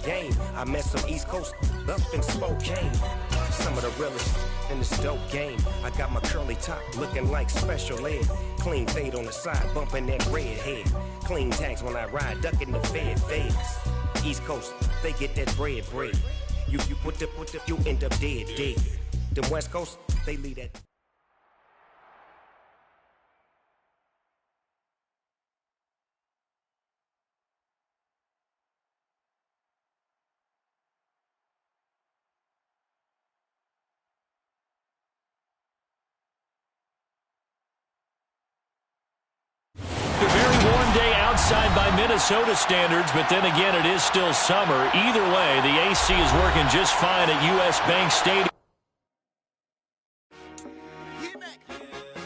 game. I met some East Coast up in Spokane. Some of the realest in this dope game. I got my curly top looking like special ed. Clean fade on the side, bumping that red head. Clean tags when I ride, ducking the feds. East Coast, they get that bread. You you end up dead. Them West Coast, they leave that. Outside by Minnesota standards, but then again, it is still summer. Either way, the AC is working just fine at U.S. Bank Stadium.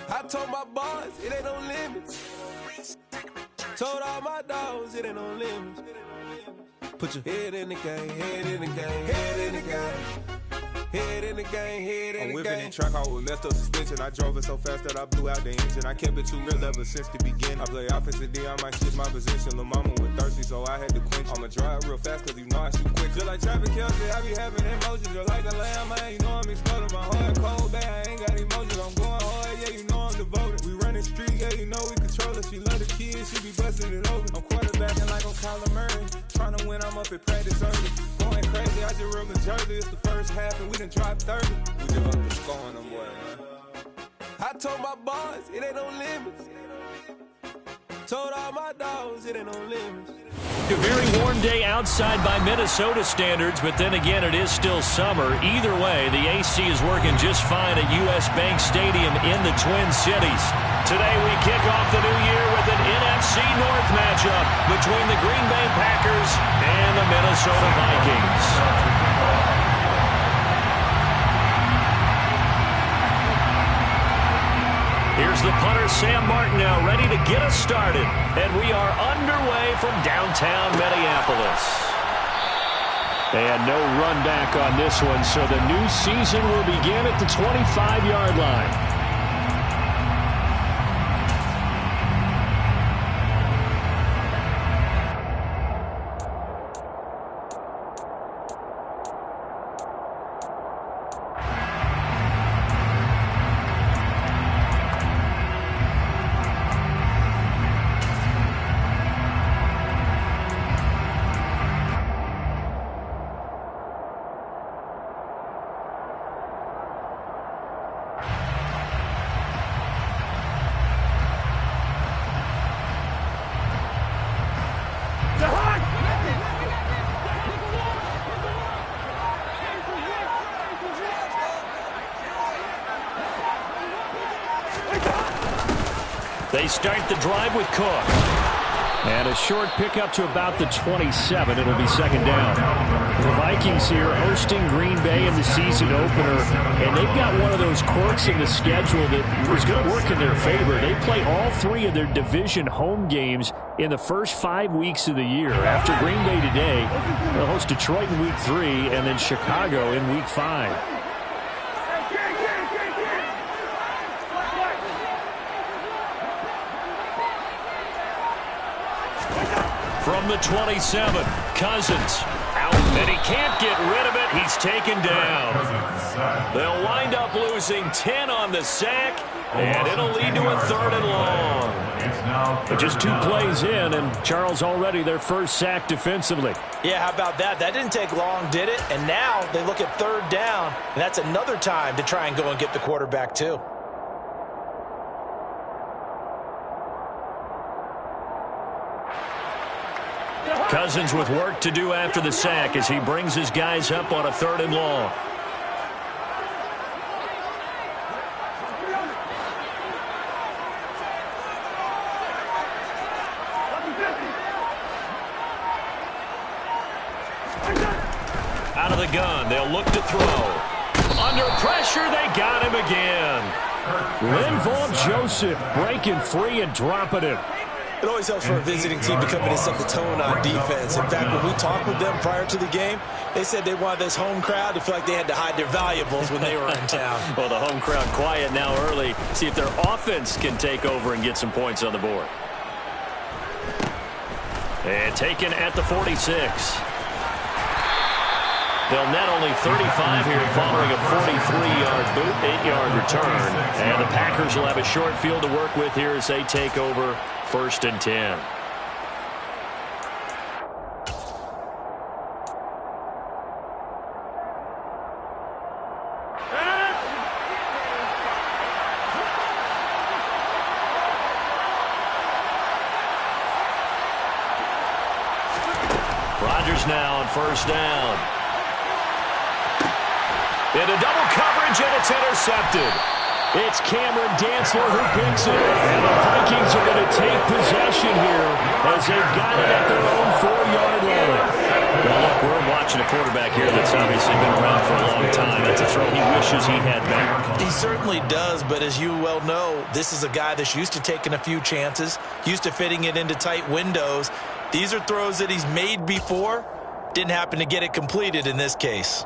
I told my boys it ain't no limits. Told all my dogs it ain't no limits. Put your head in the game, head in the game, head in the game. Head in the game, head in the game. I'm whipping in track out with messed up suspension. I drove it so fast that I blew out the engine. I kept it too real ever since the beginning. I play offensive D, I might switch my position. Lil' mama was thirsty, so I had to quench. I'ma drive real fast, cause you know I shoot quick. Just like Travis Kelce, I be having emotions. Just like a lamb, man, you know I'm exploding. My heart cold, bad, I ain't got emotions. I'm going hard, yeah, you know I'm devoted. We running street, yeah, you know we control it. She love the kids, she be busting it open. I'm quarterbacking like I'm Kyler Murray. Trying to win, I'm up at practice early. Going crazy, I just real the jersey. It's the first half, and we done dropped 30. We just up the score on them boys, man. I told my boys, it ain't no limits. Told all my dogs, it ain't no limits. A very warm day outside by Minnesota standards, but then again, it is still summer. Either way, the AC is working just fine at U.S. Bank Stadium in the Twin Cities. Today, we kick off the new year with an NFC North matchup between the Green Bay Packers and the Minnesota Vikings. Here's the punter, Sam Martin, now ready to get us started. And we are underway from downtown Minneapolis. They had no run back on this one, so the new season will begin at the 25-yard line. They start the drive with Cook. And a short pickup to about the 27. It'll be second down. The Vikings here hosting Green Bay in the season opener. And they've got one of those quirks in the schedule that was going to work in their favor. They play all three of their division home games in the first 5 weeks of the year. After Green Bay today, they'll host Detroit in week 3 and then Chicago in week 5. From the 27, Cousins out, and he can't get rid of it. He's taken down. They'll wind up losing 10 on the sack, and it'll lead to a 3rd and long. But just 2 plays in, and Charles already their first sack defensively. Yeah, how about that? That didn't take long, did it? And now they look at 3rd down, and that's another time to try and go and get the quarterback too. Cousins with work to do after the sack as he brings his guys up on a 3rd and long. Out of the gun, they'll look to throw. Under pressure, they got him again. Linval Joseph breaking free and dropping him. It always helps for a visiting team to come in and set the tone on defense. In fact, when we talked with them prior to the game, they said they wanted this home crowd to feel like they had to hide their valuables when they were in town. Well, the home crowd quiet now early. See if their offense can take over and get some points on the board. And taken at the 46. They'll net only 35 here following a 43-yard boot, 8-yard return. And the Packers will have a short field to work with here as they take over 1st and 10. Rodgers now on 1st down. Into double coverage, and it's intercepted. It's Cameron Dantzler who picks it. And the Vikings are going to take possession here as they've got it at their own 4-yard line. Well, look, we're watching a quarterback here that's obviously been around for a long time. That's a throw he wishes he had back. He certainly does, but as you well know, this is a guy that's used to taking a few chances, used to fitting it into tight windows. These are throws that he's made before. Didn't happen to get it completed in this case.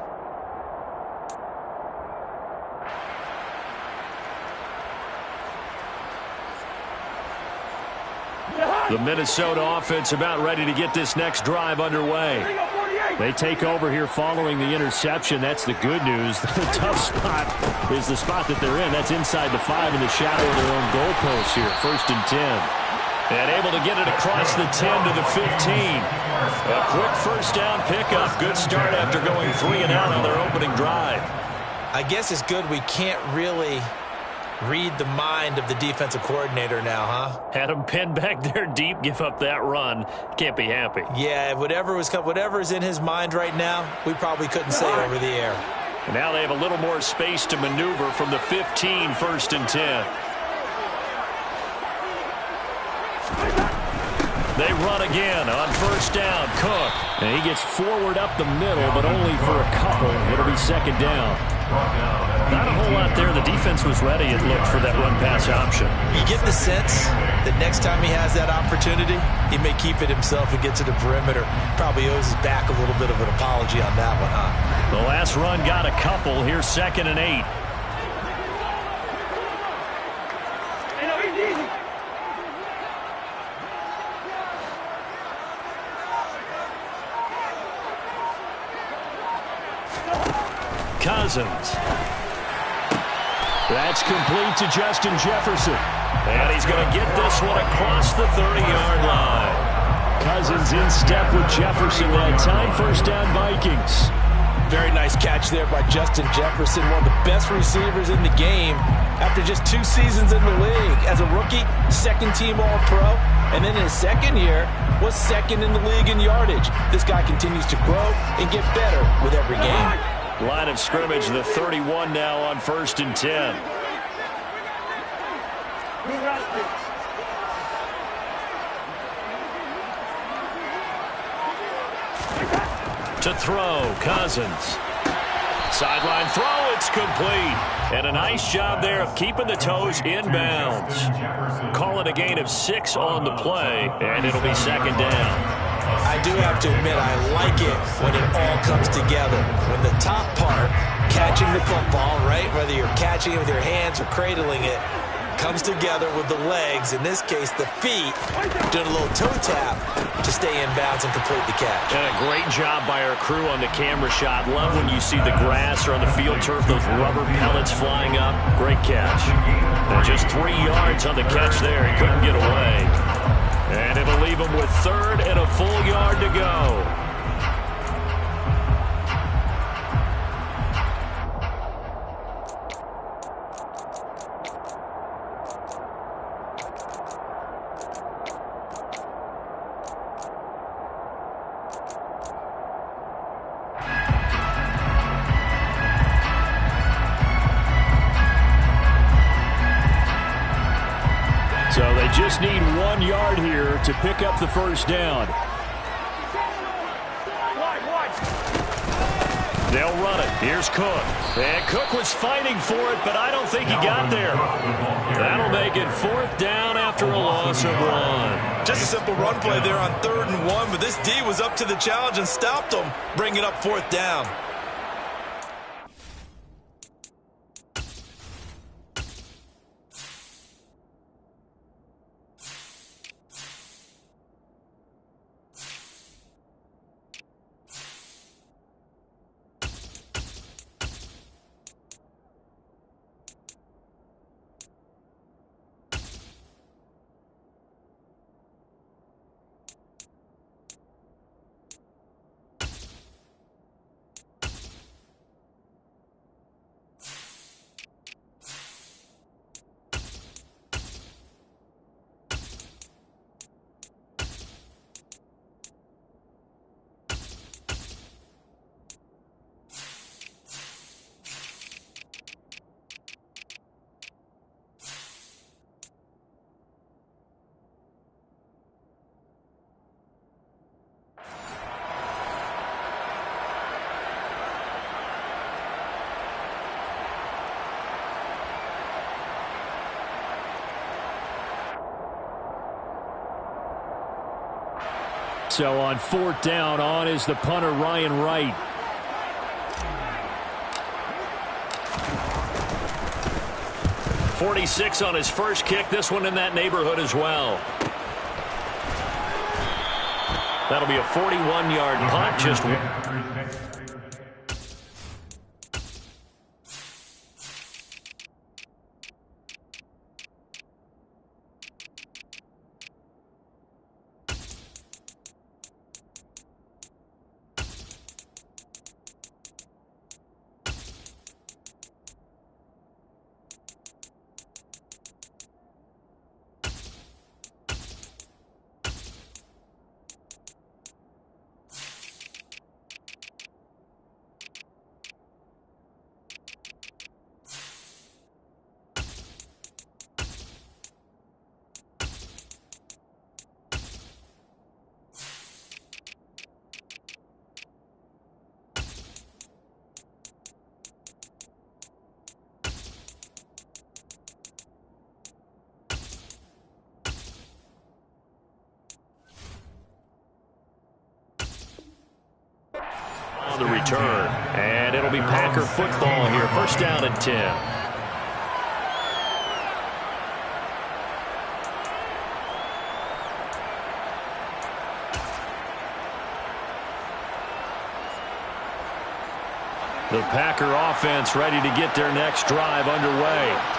The Minnesota offense about ready to get this next drive underway. They take over here following the interception. That's the good news. The tough spot is the spot that they're in. That's inside the 5 in the shadow of their own goalpost here. 1st and 10. And able to get it across the 10 to the 15. A quick 1st down pickup. Good start after going 3 and out on their opening drive. I guess it's good we can't really read the mind of the defensive coordinator now, huh? Had him pinned back there deep, give up that run. Can't be happy. Yeah, whatever's in his mind right now, we probably couldn't say over the air. And now they have a little more space to maneuver from the 15, 1st and 10. They run again on 1st down. Cook. And he gets forward up the middle, but only for a couple. It'll be 2nd down. Not a whole lot there. The defense was ready, it looked, for that run-pass option. You get the sense that next time he has that opportunity, he may keep it himself and get to the perimeter. Probably owes his back a little bit of an apology on that one, huh? The last run got a couple. Here's 2nd and 8. Cousins. That's complete to Justin Jefferson. And he's going to get this one across the 30-yard line. Cousins in step with Jefferson that time. 1st down Vikings. Very nice catch there by Justin Jefferson, one of the best receivers in the game after just 2 seasons in the league. As a rookie, 2nd-team All-Pro, and then in his 2nd year was 2nd in the league in yardage. This guy continues to grow and get better with every game. Line of scrimmage, the 31 now on 1st and 10. To throw, Cousins. Sideline throw, it's complete. And a nice job there of keeping the toes inbounds. Call it a gain of 6 on the play, and it'll be 2nd down. I do have to admit, I like it when it all comes together. When the top part, catching the football, right, whether you're catching it with your hands or cradling it, comes together with the legs, in this case the feet, doing a little toe tap to stay in bounds and complete the catch. And a great job by our crew on the camera shot. Love when you see the grass or on the field turf, those rubber pellets flying up. Great catch. And just 3 yards on the catch there. He couldn't get away. And it'll leave him with 3rd and a full yard to go. So they just need 1 yard here to pick up the 1st down. They'll run it. Here's Cook. And Cook was fighting for it, but I don't think he got there. That'll make it 4th down after a loss of 1. Just a simple run play there on 3rd and 1, but this D was up to the challenge and stopped him, bringing up 4th down. So on 4th down, on is the punter, Ryan Wright. .46 on his first kick. This one in that neighborhood as well. That'll be a 41-yard punt. Just the return, and it'll be Packer football here. 1st down and 10. The Packer offense ready to get their next drive underway.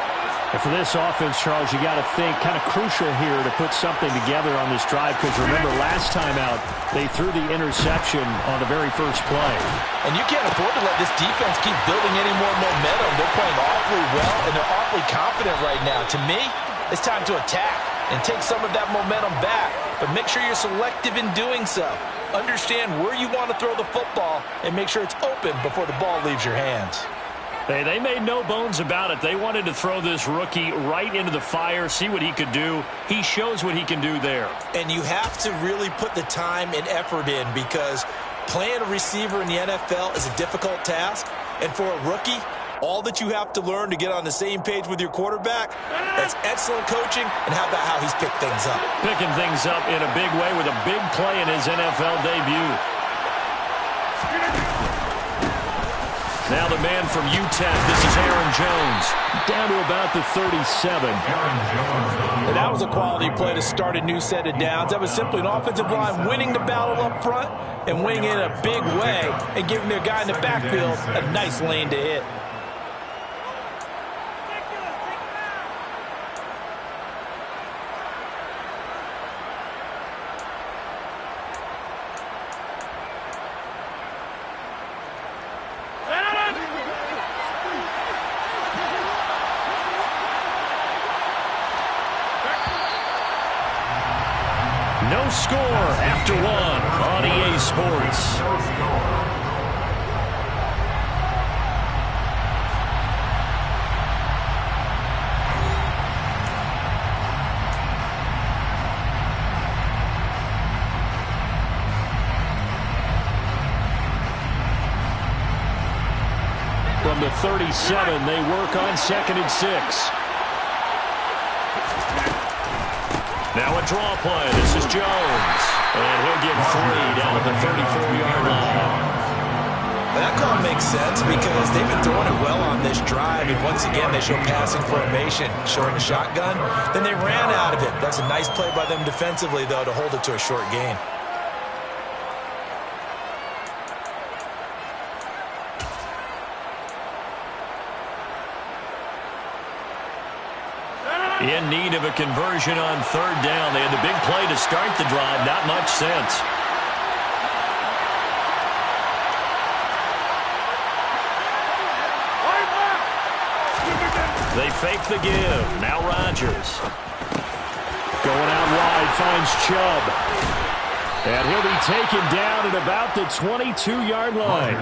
And for this offense, Charles, you got to think kind of crucial here to put something together on this drive, because remember last time out they threw the interception on the very first play. And you can't afford to let this defense keep building any more momentum. They're playing awfully well, and they're awfully confident right now. To me, it's time to attack and take some of that momentum back, but make sure you're selective in doing so. Understand where you want to throw the football and make sure it's open before the ball leaves your hands. Hey, they made no bones about it. They wanted to throw this rookie right into the fire, see what he could do. He shows what he can do there. And you have to really put the time and effort in, because playing a receiver in the NFL is a difficult task. And for a rookie, all that you have to learn to get on the same page with your quarterback, that's excellent coaching. And how about how he's picked things up? Picking things up in a big way with a big play in his NFL debut. Now the man from UTEP, this is Aaron Jones, down to about the 37. And that was a quality play to start a new set of downs. That was simply an offensive line winning the battle up front and winning it in a big way and giving their guy in the backfield a nice lane to hit. No score after 1 on EA Sports. From the 37, they work on 2nd and 6. Now a draw play. This is Jones. And he'll get 3 down at the 34-yard line. That call makes sense because they've been throwing it well on this drive. And once again, they show passing formation, showing a shotgun. Then they ran out of it. That's a nice play by them defensively, though, to hold it to a short gain. In need of a conversion on 3rd down. They had the big play to start the drive. Not much sense. They fake the give. Now Rodgers. Going out wide, finds Chubb. And he'll be taken down at about the 22-yard line.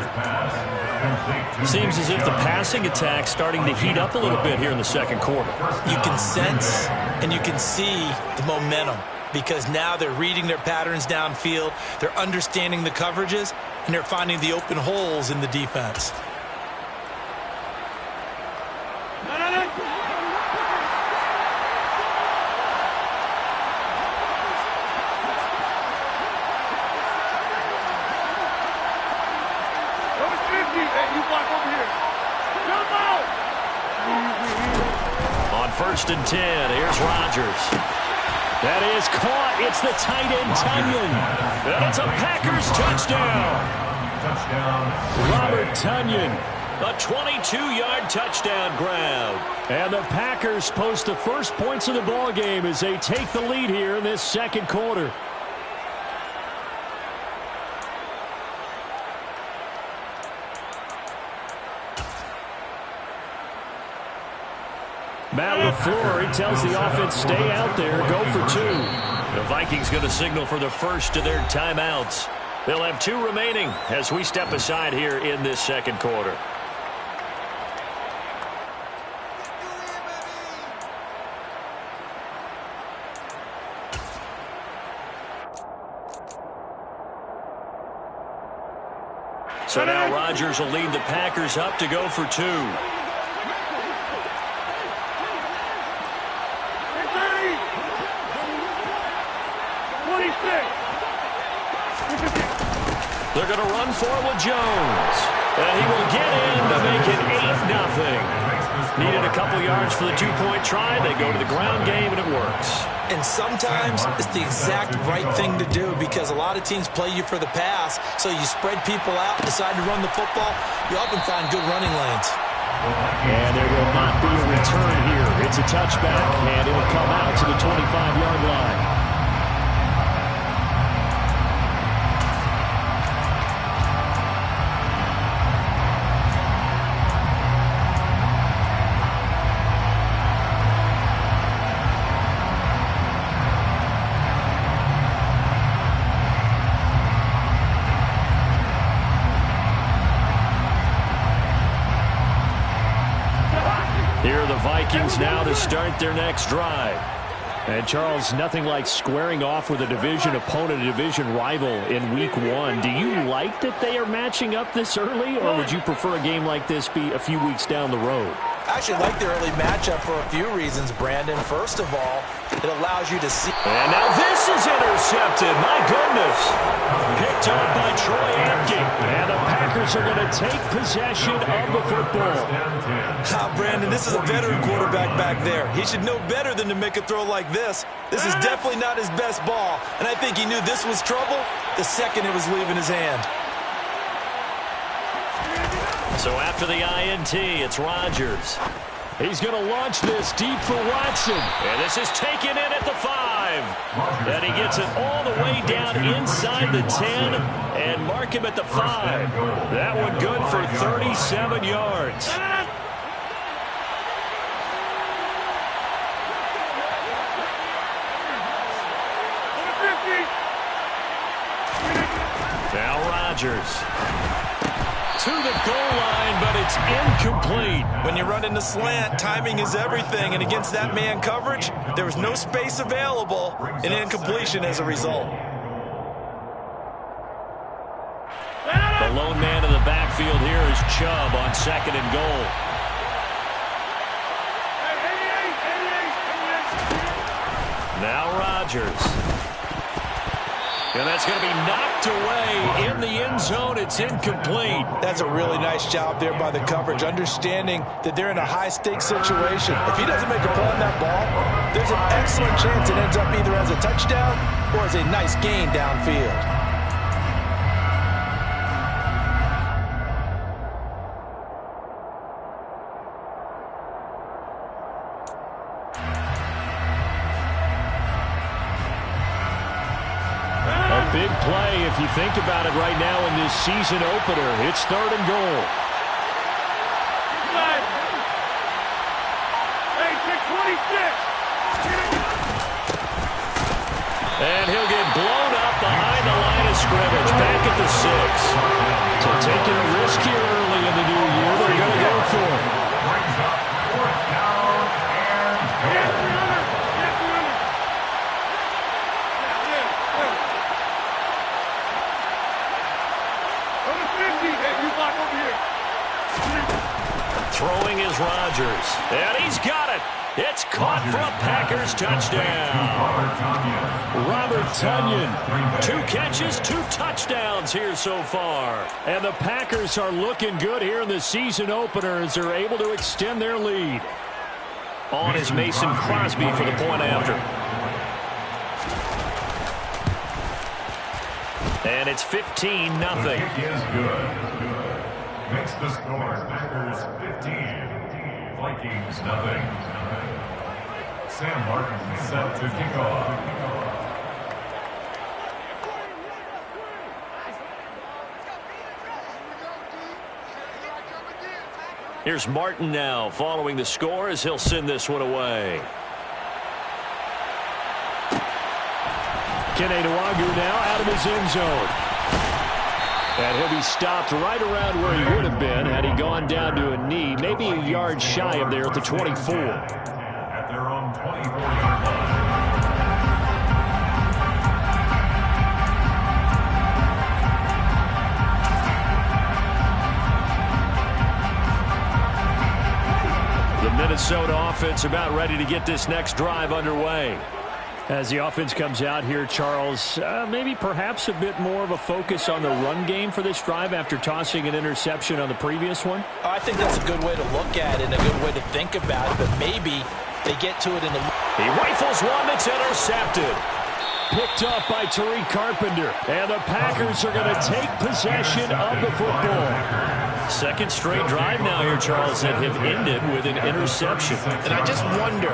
Seems as if the passing attack's starting to heat up a little bit here in the 2nd quarter. You can sense and you can see the momentum because now they're reading their patterns downfield, they're understanding the coverages, and they're finding the open holes in the defense. you block over here. Jump out! On 1st and 10, here's Rodgers. That is caught. It's the tight end, Tunyon. And it's a Packers touchdown. Robert Tunyon. A 22-yard touchdown grab. And the Packers post the first points of the ball game as they take the lead here in this second quarter. Matt LaFleur, he tells the offense, stay out there, go for 2. The Vikings going to signal for the first of their timeouts. They'll have 2 remaining as we step aside here in this second quarter. So now Rodgers will lead the Packers up to go for 2. They're going to run for it with Jones. And he will get in to make it 8-0. Needed a couple yards for the 2-point try. They go to the ground game, and it works. And sometimes it's the exact right thing to do because a lot of teams play you for the pass. So you spread people out, decide to run the football. You often find good running lanes. And there will not be a return here. It's a touchback, and it will come out to the 25-yard line. Here are the Vikings now to start their next drive. And, Charles, nothing like squaring off with a division opponent, a division rival in Week 1. Do you like that they are matching up this early, or would you prefer a game like this be a few weeks down the road? I actually like the early matchup for a few reasons, Brandon. First of all, it allows you to see. And now this is intercepted. My goodness. Picked up by Troy Apke. And the Packers are going to take possession of the football. Brandon, this is a veteran quarterback back there. He should know better than to make a throw like this. This is definitely not his best ball. And I think he knew this was trouble the second it was leaving his hand. So after the INT, it's Rodgers. He's going to launch this deep for Watson. And this is taken in at the 5. And he gets it all the way down inside the 10 and mark him at the 5. That one good for 37 yards. Now Rodgers. To the goal line, but it's incomplete. When you run into slant, timing is everything, and against that man coverage, there was no space available, and incompletion as a result. The lone man in the backfield here is Chubb on 2nd and goal. Now Rodgers. And that's going to be knocked away in the end zone. It's incomplete. That's a really nice job there by the coverage, understanding that they're in a high-stakes situation. If he doesn't make a play on that ball, there's an excellent chance it ends up either as a touchdown or as a nice gain downfield. Big play if you think about it right now in this season opener. It's 3rd and goal. Hey, 626. And he'll get blown up behind the line of scrimmage. Back at the 6. So taking a risk here early in the new year. They're going to go for it. Throwing is Rodgers. And he's got it. It's caught for a Packers touchdown. Robert Tonyan, 2 catches, 2 touchdowns here so far. And the Packers are looking good here in the season opener as they're able to extend their lead. On is Mason Crosby for the point after. And it's 15-0. Makes the score Packers 15, Vikings nothing. Sam Martin set to kick off. Here's Martin now following the score as he'll send this one away. Kene Nwangwu now out of his end zone. And he'll be stopped right around where he would have been had he gone down to a knee, maybe a yard shy of there at the 24. At their own 24-yard line. The Minnesota offense about ready to get this next drive underway. As the offense comes out here, Charles, maybe perhaps a bit more of a focus on the run game for this drive after tossing an interception on the previous one? I think that's a good way to look at it and a good way to think about it, but maybe they get to it in the... He rifles one that's intercepted. Picked up by Tariq Carpenter. And the Packers are going to take possession of the football. Second straight drive now here, Charles, that have ended with an interception. And I just wonder,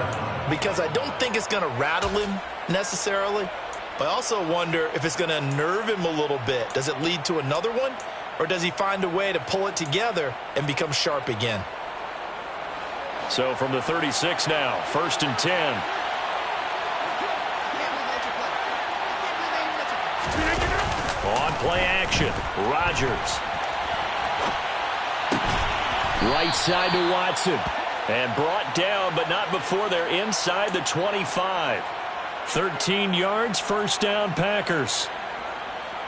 because I don't think it's going to rattle him necessarily, but I also wonder if it's going to unnerve him a little bit. Does it lead to another one, or does he find a way to pull it together and become sharp again? So from the 36 now, 1st and 10. On play action, Rodgers. Right side to Watson. And brought down, but not before they're inside the 25. 13 yards, first down, Packers.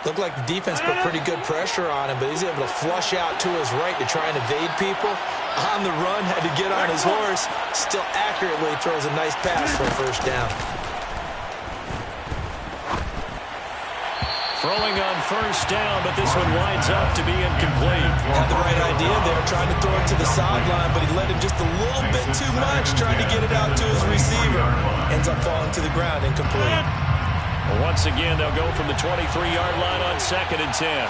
Looked like the defense put pretty good pressure on him, but he's able to flush out to his right to try and evade people. On the run, had to get on his horse. Still accurately throws a nice pass for a first down. Throwing on first down, but this one winds up to be incomplete. Had the right idea there, trying to throw it to the sideline, but he let him just a little bit too much, trying to get it out to his receiver. Ends up falling to the ground, incomplete. Once again, they'll go from the 23-yard line on 2nd and 10.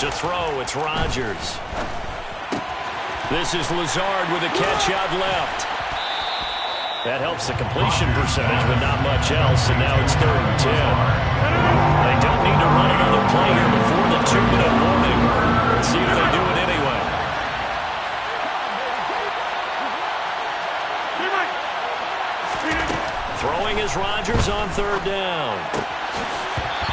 To throw, it's Rodgers. This is Lazard with a catch out left. That helps the completion percentage, but not much else, and now it's 3rd and 10. They don't need to run another play here before the 2-minute warning. Let's see if they do it anyway. Throwing is Rodgers on 3rd down.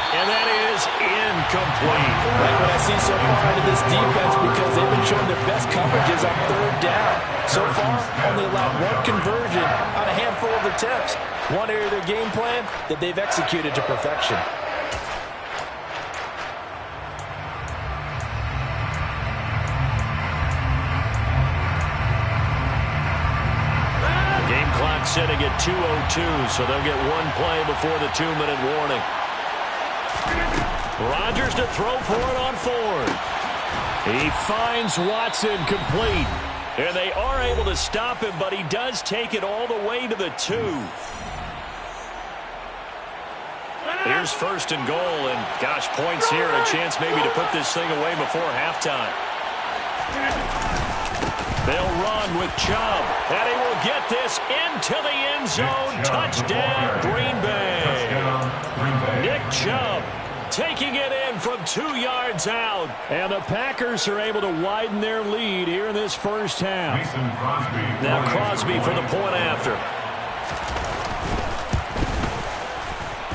And that is incomplete. Like what I see so far out of this defense, because they've been showing their best coverages on 3rd down. So far, only allowed 1 conversion on a handful of attempts. One area of their game plan that they've executed to perfection. Game clock setting at 2:02, so they'll get 1 play before the 2-minute warning. Rodgers to throw for it on 4th. He finds Watson complete. And they are able to stop him, but he does take it all the way to the 2. Here's 1st and goal, and gosh, points here, and a chance maybe to put this thing away before halftime. They'll run with Chubb, and he will get this into the end zone. Touchdown, Green Bay. Nick Chubb taking it in from 2 yards out. And the Packers are able to widen their lead here in this first half. Now Crosby for the point after.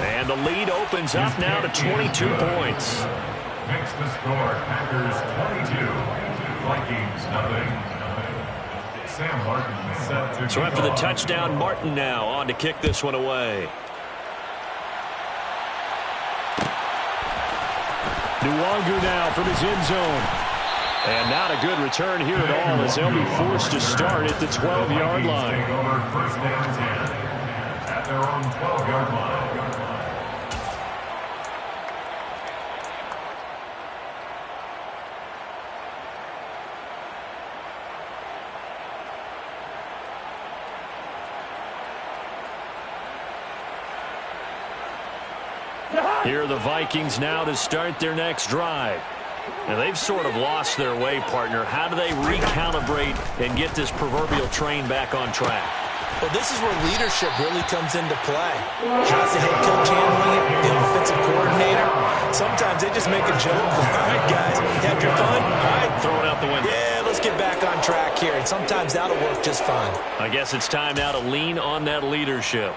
And the lead opens up now to 22 points. Makes the score Packers 22, Vikings nothing. Sam Martin set to So after the touchdown, Martin now on to kick this one away. Nwangu now from his end zone. And not a good return here at all as they'll be forced to start at the 12-yard line. Take over first and 10 at their own 12-yard line. Here are the Vikings now to start their next drive. Now they've sort of lost their way, partner. How do they recalibrate and get this proverbial train back on track? Well, this is where leadership really comes into play. How's the head coach handling it? The offensive coordinator? Sometimes they just make a joke. All right, guys, had your fun? All right, throw it out the window. Yeah, let's get back on track here. And sometimes that'll work just fine. I guess it's time now to lean on that leadership.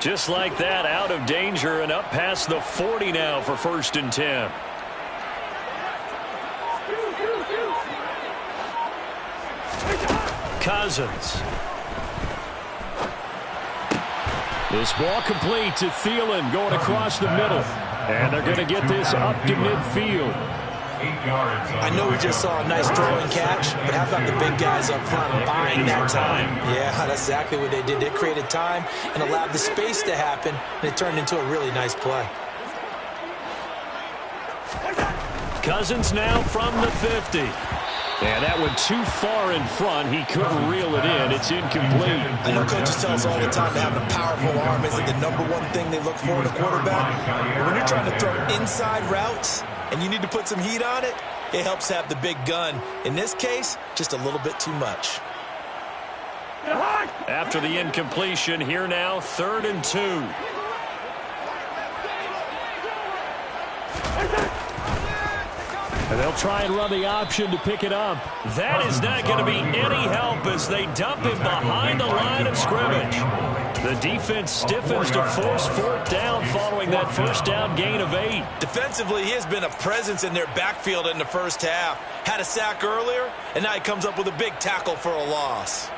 Just like that, out of danger and up past the 40 now for first and 10. Cousins. This ball complete to Thielen going across the middle. And they're going to get this up to midfield. 8 yards. I know we just saw a nice throwing catch, but how about the big guys up front buying that time? Yeah, that's exactly what they did. They created time and allowed the space to happen, and it turned into a really nice play. Cousins now from the 50. And that went too far in front. He couldn't reel it in. It's incomplete. I know coaches tell us all the time that having a powerful arm isn't the #1 thing they look for in a quarterback. But when you're trying to throw inside routes and you need to put some heat on it, it helps have the big gun. In this case, just a little bit too much. After the incompletion, here now, 3rd and 2. And they'll try and run the option to pick it up. That is not going to be any help as they dump him behind the line of scrimmage. The defense stiffens to force 4th down following that first down gain of 8. Defensively, he has been a presence in their backfield in the first half. Had a sack earlier, and now he comes up with a big tackle for a loss.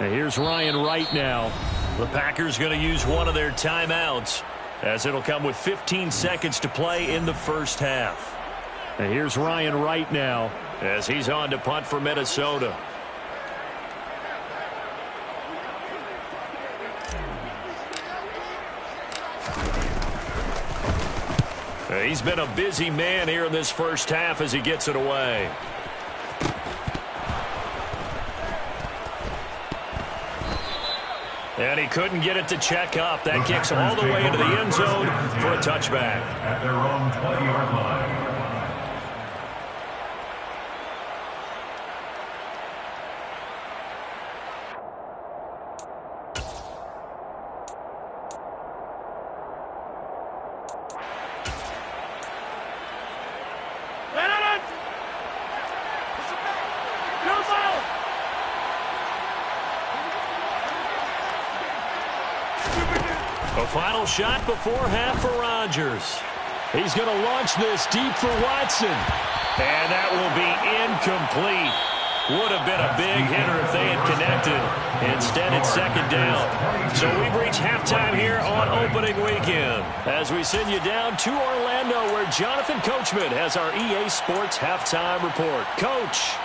And here's Ryan Wright now. The Packers going to use one of their timeouts, as it'll come with 15 seconds to play in the first half. And here's Ryan Wright now as he's on to punt for Minnesota. He's been a busy man here in this first half as he gets it away. And he couldn't get it to check up. That kicks all the way into the end zone for a touchback. At their own 20-yard line. A final shot before half for Rodgers. He's going to launch this deep for Watson. And that will be incomplete. Would have been a big hitter if they had connected. Instead, it's 2nd down. So we've reached halftime here on opening weekend, as we send you down to Orlando, where Jonathan Coachman has our EA Sports halftime report. Coach.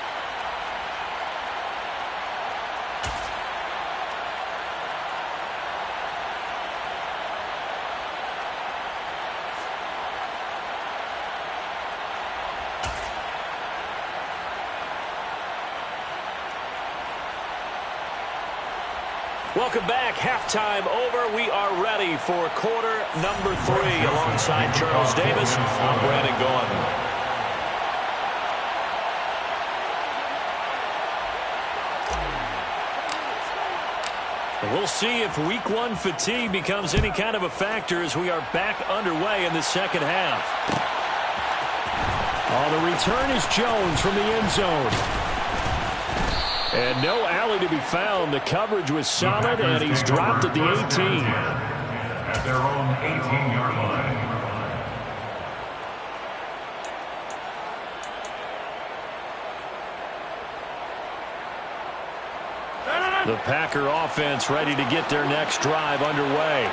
Welcome back. Halftime over. We are ready for quarter number 3. Alongside Charles Davis, I'm Brandon Gaudin. And we'll see if week 1 fatigue becomes any kind of a factor as we are back underway in the second half. The return is Jones from the end zone. And no alley to be found. The coverage was solid, and he's dropped at the 18. At their own 18-yard line. The Packer offense ready to get their next drive underway.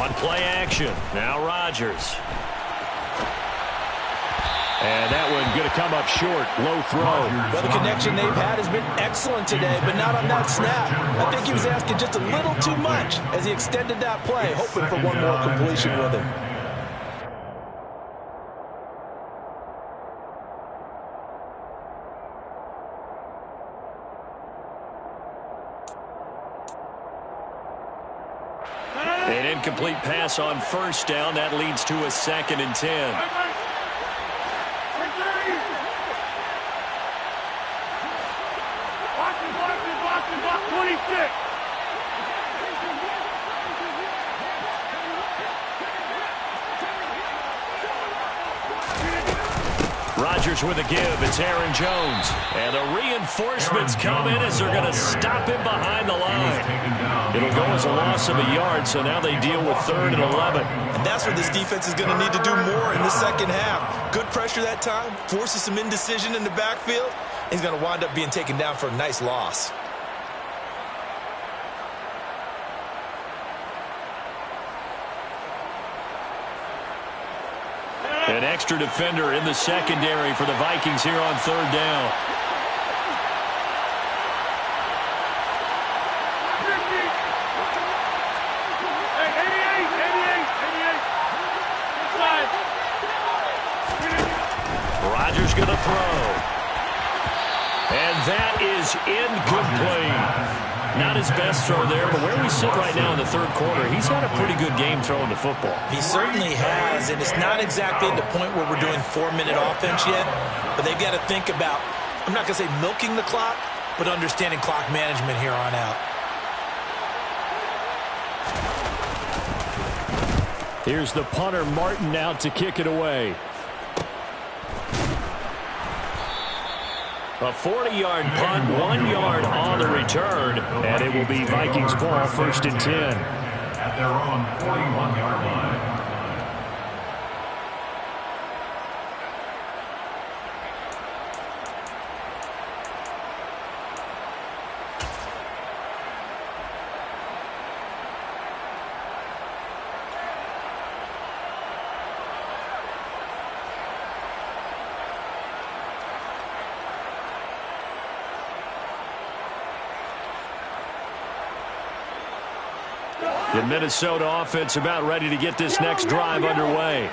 On play action, now Rodgers. And that one going to come up short. Low throw. Well, the connection they've had has been excellent today, but not on that snap. I think he was asking just a little too much as he extended that play, hoping for one more completion with him. An incomplete pass on first down. That leads to a 2nd and 10. Rodgers with a give. It's Aaron Jones. And the reinforcements come in as they're going to stop him behind the line. It'll go as a loss of a yard, so now they deal with 3rd and 11. And that's where this defense is going to need to do more in the second half. Good pressure that time, forces some indecision in the backfield. He's going to wind up being taken down for a nice loss. An extra defender in the secondary for the Vikings here on 3rd down. Rodgers going to throw. And that is incomplete. Not his best throw there, but where we sit right now in the 3rd quarter, he's had a pretty good game throwing the football. He certainly has, and it's not exactly at the point where we're doing 4-minute offense yet, but they've got to think about, I'm not going to say milking the clock, but understanding clock management here on out. Here's the punter, Martin, out to kick it away. A 40-yard punt, 1 yard on the return, and it will be Vikings ball, 1st and 10. At their own 41-yard line. The Minnesota offense about ready to get this next drive underway.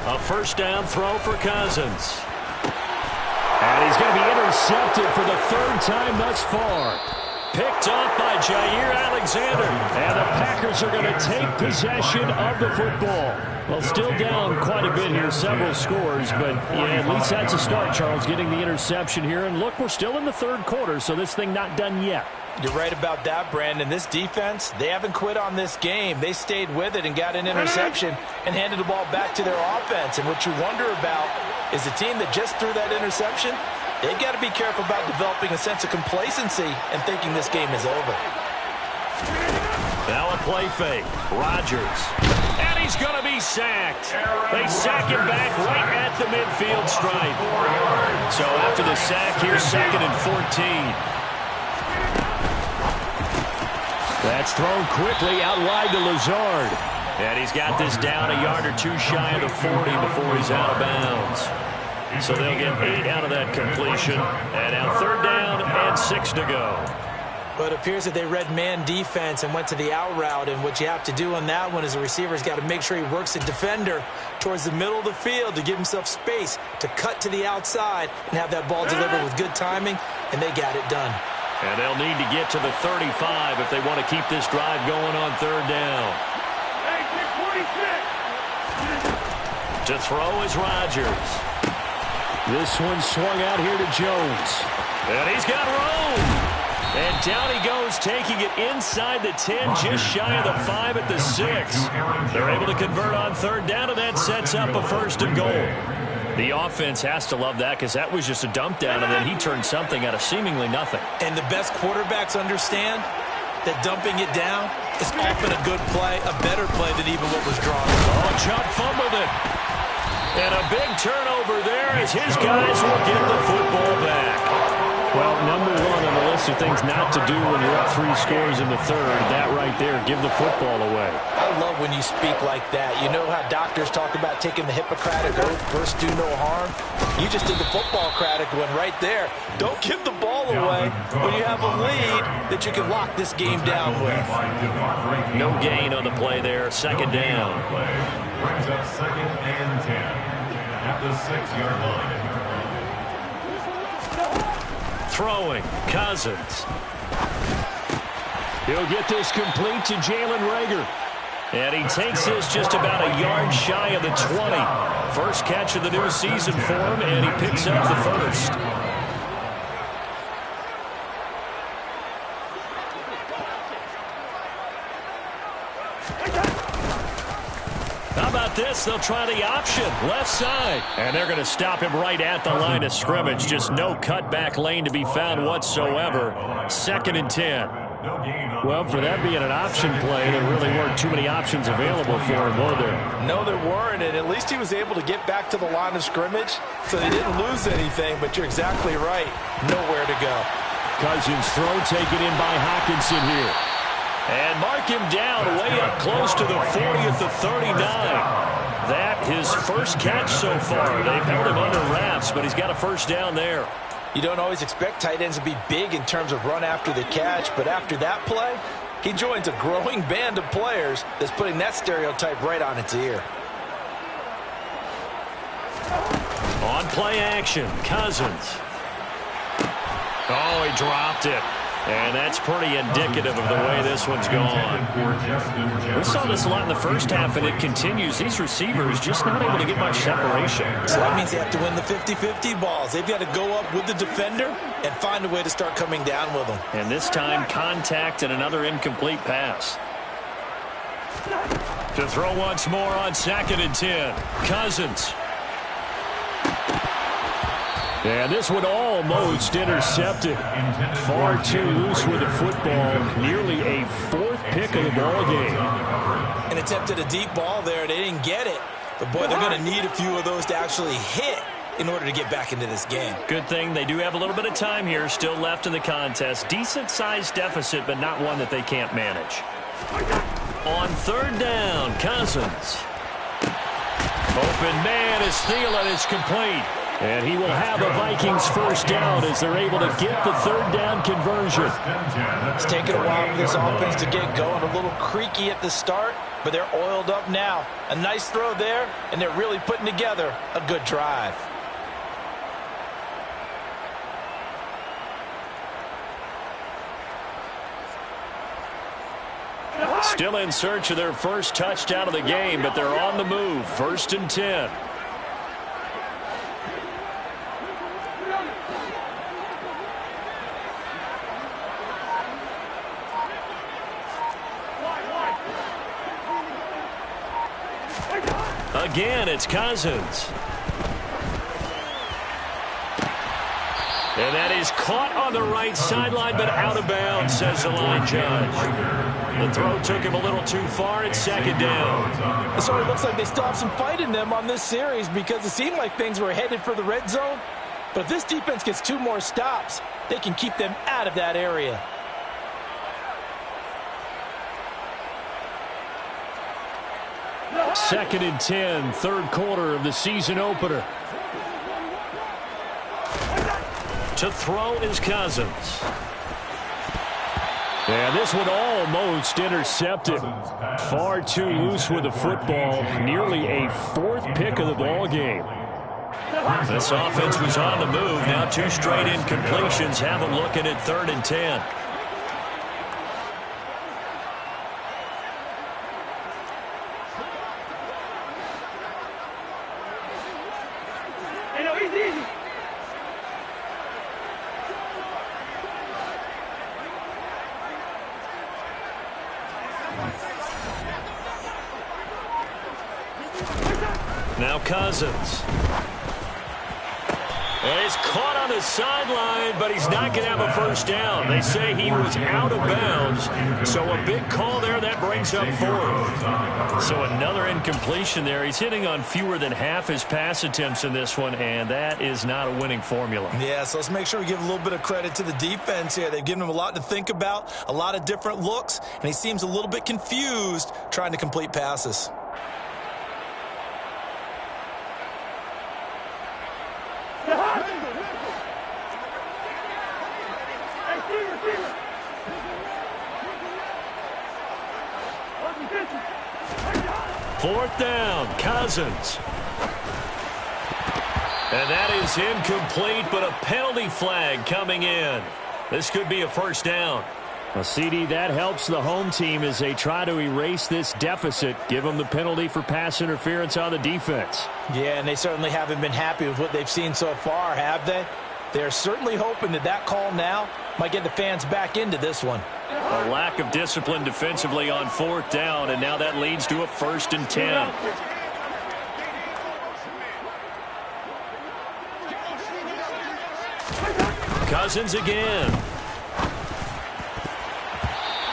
A 1st down throw for Cousins. And he's going to be intercepted for the 3rd time thus far. Picked up by Jair Alexander. And the Packers are going to take possession of the football. Well, still down quite a bit here, several scores, but yeah, at least that's a start, Charles, getting the interception here. And look, we're still in the 3rd quarter, so this thing not done yet. You're right about that, Brandon. This defense, they haven't quit on this game. They stayed with it and got an interception and handed the ball back to their offense. And what you wonder about is the team that just threw that interception, they've got to be careful about developing a sense of complacency and thinking this game is over. Now a play fake. Rodgers. And he's going to be sacked. They sack him back right at the midfield stripe. So after the sack, here's 2nd and 14. That's thrown quickly out wide to Lazard. And he's got this down a yard or 2 shy of the 40 before he's out of bounds. So they'll get 8 out of that completion. And now 3rd down and 6 to go. But it appears that they read man defense and went to the out route. And what you have to do on that one is the receiver's got to make sure he works the defender towards the middle of the field to give himself space to cut to the outside and have that ball delivered with good timing. And they got it done. And they'll need to get to the 35 if they want to keep this drive going on 3rd down. To throw is Rodgers. This one swung out here to Jones. And he's got room. And down he goes, taking it inside the 10, just shy of the 5 at the 6. They're able to convert on 3rd down, and that sets up a 1st and goal. The offense has to love that because that was just a dump down, and then he turned something out of seemingly nothing. And the best quarterbacks understand that dumping it down is often a good play, a better play than even what was drawn. Oh, Chubb fumbled it. And a big turnover there as his guys will get the football back. Well, number one on the list of things not to do when you're up 3 scores in the third, that right there, give the football away. I love when you speak like that. You know how doctors talk about taking the Hippocratic Oath, first do no harm? You just did the football-cratic one right there. Don't give the ball away when you have a lead that you can lock this game down with. No gain on the play there, second down. Brings up 2nd and 10 at the 6-yard line. Throwing, Cousins. He'll get this complete to Jalen Reagor. And he takes this just about a yard shy of the 20. First catch of the new season for him, and he picks up the first. How about this? They'll try the option, left side. And they're going to stop him right at the line of scrimmage. Just no cutback lane to be found whatsoever. 2nd and 10. Well, for that being an option play, there really weren't too many options available for him, were there? No, there weren't, and at least he was able to get back to the line of scrimmage, so they didn't lose anything, but you're exactly right. Nowhere to go. Cousins throw taken in by Hockenson here. And mark him down way up close to the 40 at the 39. That his first catch so far. They've held him under wraps, but he's got a first down there. You don't always expect tight ends to be big in terms of run after the catch, but after that play, he joins a growing band of players that's putting that stereotype right on its ear. On play action, Cousins. Oh, he dropped it. And that's pretty indicative of the way this one's gone. We saw this a lot in the first half, and it continues. These receivers just not able to get much separation. So that means they have to win the 50-50 balls. They've got to go up with the defender and find a way to start coming down with them. And this time, contact and another incomplete pass. To throw once more on 2nd and 10. Cousins. And this one almost intercepted. Far too loose with the football. Nearly a 4th pick of the ball game. And attempted a deep ball there. They didn't get it. But, boy, they're going to need a few of those to actually hit in order to get back into this game. Good thing they do have a little bit of time here still left in the contest. Decent-sized deficit, but not one that they can't manage. On 3rd down, Cousins. Open man is Thielen. It's complete. And he will have a Vikings first down as they're able to get the 3rd down conversion. It's taken a while for this offense to get going. A little creaky at the start, but they're oiled up now. A nice throw there, and they're really putting together a good drive. Still in search of their first touchdown of the game, but they're on the move. 1st and 10. Again, it's Cousins. And that is caught on the right sideline, but out of bounds, says the line judge. The throw took him a little too far. It's 2nd down. So it looks like they still have some fight in them on this series because it seemed like things were headed for the red zone. But if this defense gets 2 more stops, they can keep them out of that area. Second and 10, 3rd quarter of the season opener. To throw is Cousins. And this one almost intercepted. Far too loose with the football. Nearly a 4th pick of the ball game. This offense was on the move. Now 2 straight incompletions have them looking at 3rd and 10. Now Cousins. And he's caught on the sideline, but he's not going to have a first down. They say he was out of bounds, so a big call there. That brings up 4th. So another incompletion there. He's hitting on fewer than half his pass attempts in this one, and that is not a winning formula. Yeah, so let's make sure we give a little bit of credit to the defense here. They've given him a lot to think about, a lot of different looks, and he seems a little bit confused trying to complete passes. Fourth down, Cousins. And that is incomplete, but a penalty flag coming in. This could be a first down. Well, CD, that helps the home team as they try to erase this deficit. Give them the penalty for pass interference on the defense. Yeah, and they certainly haven't been happy with what they've seen so far, have they? They're certainly hoping that that call now might get the fans back into this one. A lack of discipline defensively on fourth down, and now that leads to a 1st and 10. Cousins again.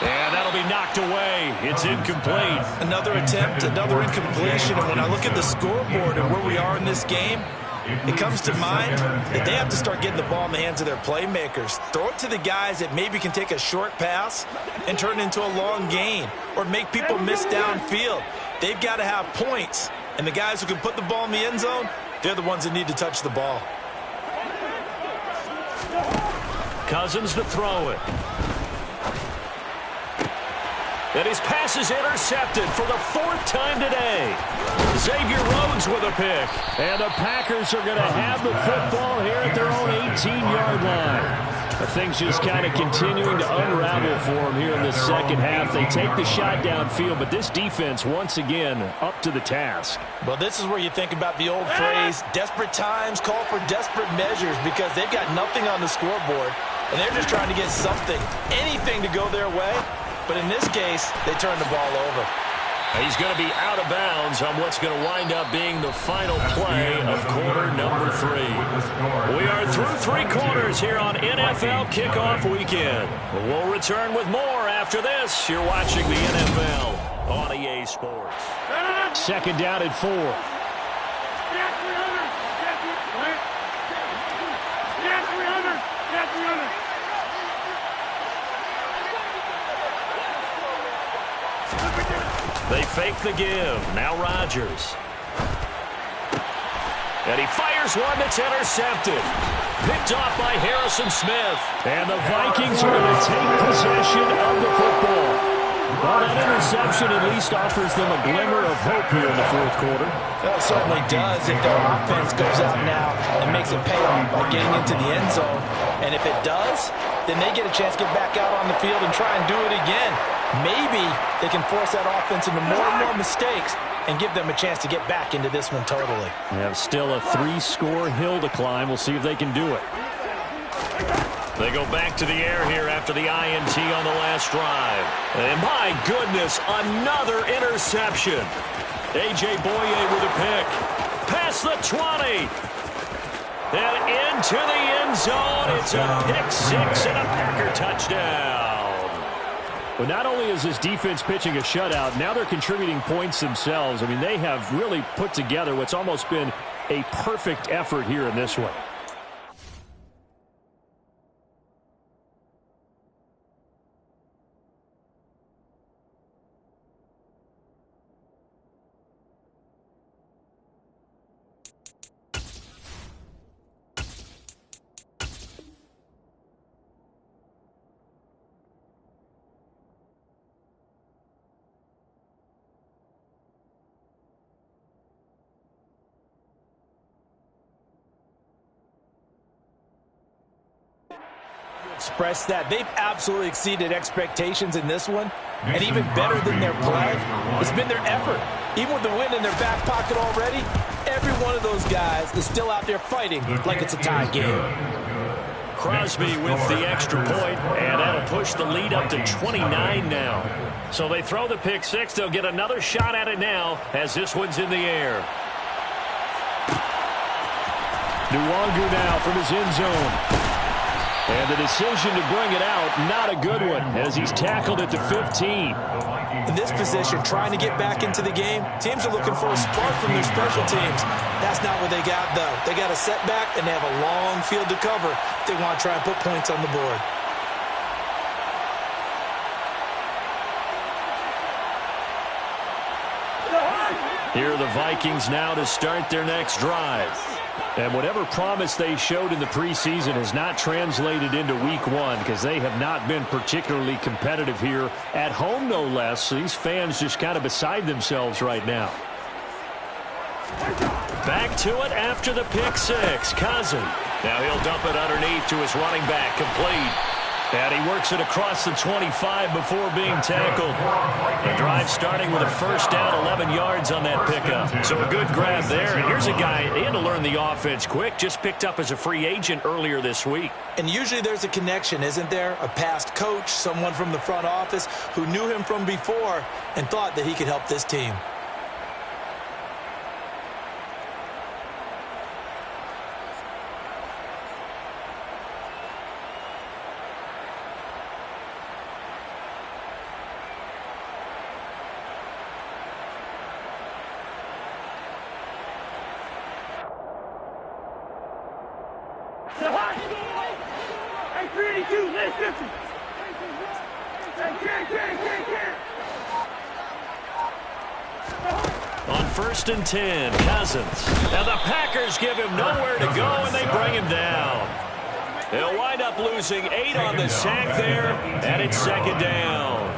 And that'll be knocked away. It's incomplete. Another attempt, another incompletion. And when I look at the scoreboard and where we are in this game, it comes to mind that they have to start getting the ball in the hands of their playmakers. Throw it to the guys that maybe can take a short pass and turn it into a long gain or make people miss downfield. They've got to have points. And the guys who can put the ball in the end zone, they're the ones that need to touch the ball. Cousins to throw it. And his pass is intercepted for the 4th time today. Xavier Rhodes with a pick. And the Packers are going to have the football here at their own 18-yard line. Things just kind of continuing to unravel for them here in the second half. They take the shot downfield, but this defense, once again, up to the task. Well, this is where you think about the old phrase, desperate times call for desperate measures, because they've got nothing on the scoreboard, and they're just trying to get something, anything to go their way. But in this case, they turn the ball over. He's going to be out of bounds on what's going to wind up being the final play of quarter number 3. We are through 3 quarters here on NFL Kickoff Weekend. We'll return with more after this. You're watching the NFL on EA Sports. Second down at 4. They fake the give. Now Rodgers. And he fires one that's intercepted. Picked off by Harrison Smith. And the Vikings are going to take possession of the football. Well, that interception at least offers them a glimmer of hope here in the fourth quarter. Well, it certainly does if their offense goes out now and makes it pay off by getting into the end zone. And if it does, then they get a chance to get back out on the field and try and do it again. Maybe they can force that offense into more and more mistakes and give them a chance to get back into this one totally. They have still a 3-score hill to climb. We'll see if they can do it. They go back to the air here after the INT on the last drive. And my goodness, another interception. A.J. Boye with a pick. Past the 20. And into the end zone. It's a pick 6 and a Packer touchdown. But not only is this defense pitching a shutout, now they're contributing points themselves. I mean, they have really put together what's almost been a perfect effort here in this one. Express that they've absolutely exceeded expectations in this one, and even better than their play, it's been their effort. Even with the win in their back pocket already, every one of those guys is still out there fighting like it's a tie game. Crosby with the extra point, and that'll push the lead up to 29 now. So they throw the pick 6. They'll get another shot at it now as this one's in the air. Nwongu now from his end zone. And the decision to bring it out, not a good one, as he's tackled at the 15. In this position, trying to get back into the game, teams are looking for a spark from their special teams. That's not what they got, though. They got a setback, and they have a long field to cover if they want to try and put points on the board. Here are the Vikings now to start their next drive. And whatever promise they showed in the preseason has not translated into week one because they have not been particularly competitive here at home, no less. So these fans just kind of beside themselves right now. Back to it after the pick six. Cousin. Now he'll dump it underneath to his running back. Complete. And he works it across the 25 before being tackled. The drive starting with a first down, 11 yards on that pickup. So a good grab there. And here's a guy, he had to learn the offense quick, just picked up as a free agent earlier this week. And usually there's a connection, isn't there? A past coach, someone from the front office who knew him from before and thought that he could help this team. On 1st and 10, Cousins. Now the Packers give him nowhere to go, and they bring him down. They'll wind up losing 8 on the sack there, and it's 2nd down.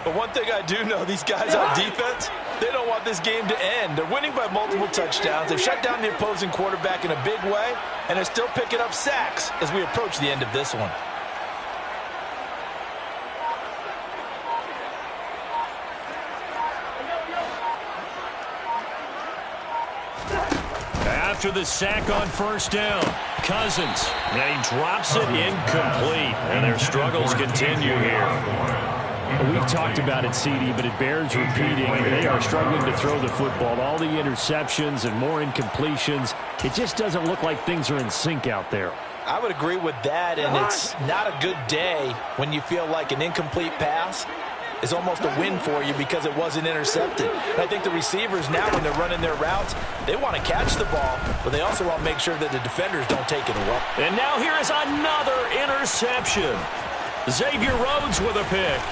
But one thing I do know, these guys on defense, they don't want this game to end. They're winning by multiple touchdowns. They've shut down the opposing quarterback in a big way, and they're still picking up sacks as we approach the end of this one. After the sack on 1st down, Cousins. And he drops it incomplete. And their struggles continue here. We've talked about it, CD, but it bears repeating. They are struggling to throw the football. All the interceptions and more incompletions. It just doesn't look like things are in sync out there. I would agree with that, and it's not a good day when you feel like an incomplete pass is almost a win for you because it wasn't intercepted. And I think the receivers now, when they're running their routes, they want to catch the ball, but they also want to make sure that the defenders don't take it away. And now here is another interception. Xavier Rhodes with a pick.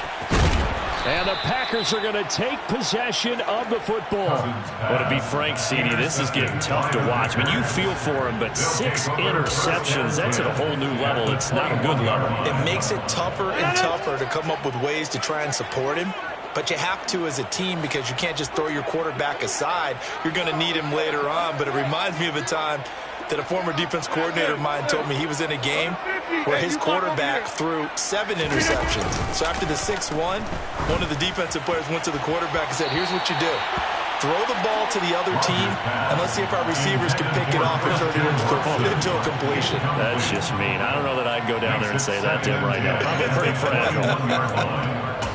And the Packers are going to take possession of the football. Well, to be frank, CD, this is getting tough to watch. I mean, you feel for him, but 6 interceptions, that's at a whole new level. It's not a good level. It makes it tougher and tougher to come up with ways to try and support him. But you have to as a team because you can't just throw your quarterback aside. You're going to need him later on. But it reminds me of a time that a former defense coordinator of mine told me he was in a game where his quarterback threw 7 interceptions. So after the 6-1, one of the defensive players went to the quarterback and said, here's what you do. Throw the ball to the other team, and let's see if our receivers can pick it off and turn it into a completion. That's just mean. I don't know that I'd go down there and say that to him right now. Probably pretty fragile.